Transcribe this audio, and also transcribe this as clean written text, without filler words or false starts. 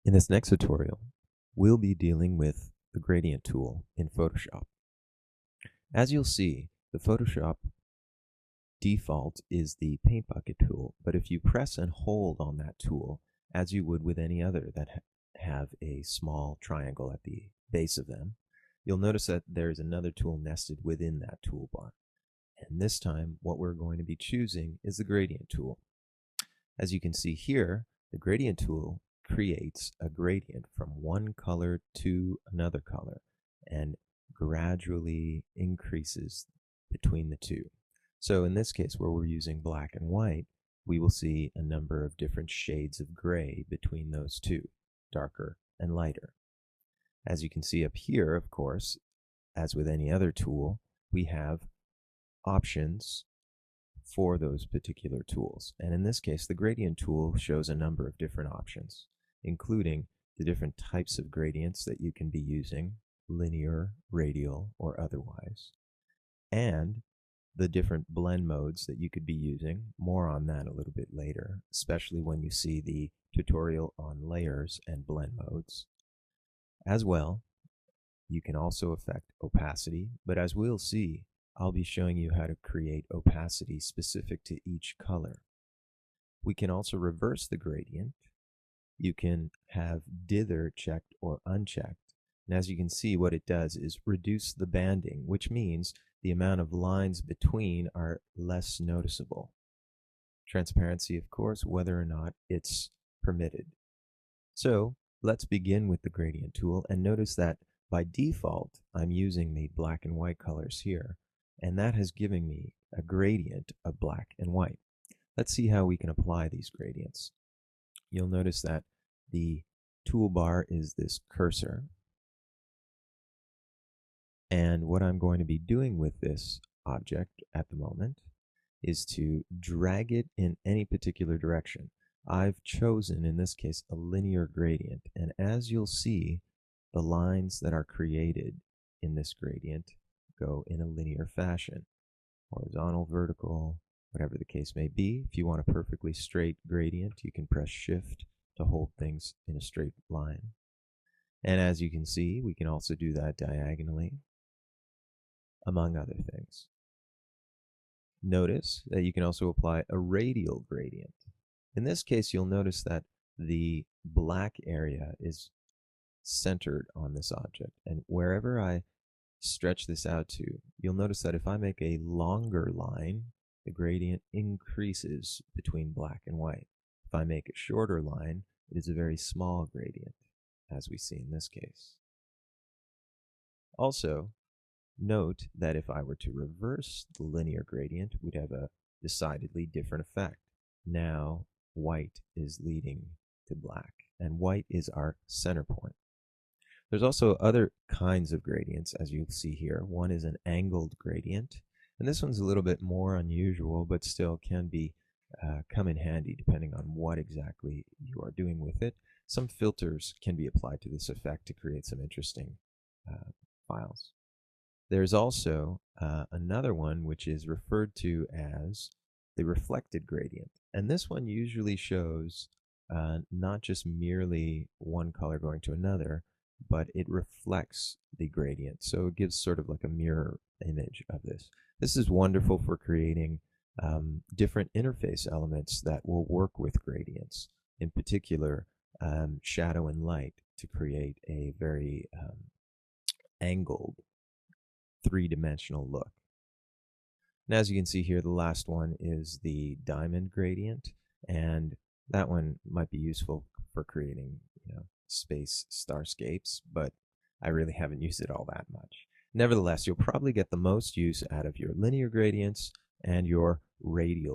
In this next tutorial, we'll be dealing with the gradient tool in Photoshop. As you'll see, the Photoshop default is the paint bucket tool, but if you press and hold on that tool, as you would with any other that have a small triangle at the base of them, you'll notice that there's another tool nested within that toolbar. And this time, what we're going to be choosing is the gradient tool. As you can see here, the gradient tool creates a gradient from one color to another color and gradually increases between the two. So in this case, where we're using black and white, we will see a number of different shades of gray between those two, darker and lighter. As you can see up here, of course, as with any other tool, we have options for those particular tools. And in this case, the gradient tool shows a number of different options, including the different types of gradients that you can be using, linear, radial, or otherwise, and the different blend modes that you could be using. More on that a little bit later, especially when you see the tutorial on layers and blend modes. As well, you can also affect opacity, but as we'll see, I'll be showing you how to create opacity specific to each color. We can also reverse the gradient. You can have dither checked or unchecked. And as you can see, what it does is reduce the banding, which means the amount of lines between are less noticeable. Transparency, of course, whether or not it's permitted. So let's begin with the gradient tool, and notice that by default, I'm using the black and white colors here, and that has given me a gradient of black and white. Let's see how we can apply these gradients. You'll notice that the toolbar is this cursor, and what I'm going to be doing with this object at the moment is to drag it in any particular direction. I've chosen, in this case, a linear gradient, and as you'll see, the lines that are created in this gradient go in a linear fashion, horizontal, vertical, whatever the case may be. If you want a perfectly straight gradient, you can press Shift to hold things in a straight line. And as you can see, we can also do that diagonally, among other things. Notice that you can also apply a radial gradient. In this case, you'll notice that the black area is centered on this object, and wherever I stretch this out to, you'll notice that if I make a longer line, the gradient increases between black and white. If I make a shorter line, it is a very small gradient, as we see in this case. Also, note that if I were to reverse the linear gradient, we'd have a decidedly different effect. Now, white is leading to black, and white is our center point. There's also other kinds of gradients, as you'll see here. One is an angled gradient, and this one's a little bit more unusual, but still can be come in handy depending on what exactly you are doing with it. Some filters can be applied to this effect to create some interesting files. There's also another one which is referred to as the reflected gradient, and this one usually shows not just merely one color going to another, but it reflects the gradient, so it gives sort of like a mirror image of this. This is wonderful for creating different interface elements that will work with gradients, in particular shadow and light, to create a very angled three-dimensional look. And as you can see here, the last one is the diamond gradient, and that one might be useful for creating, space starscapes, but I really haven't used it all that much. Nevertheless, you'll probably get the most use out of your linear gradients and your radial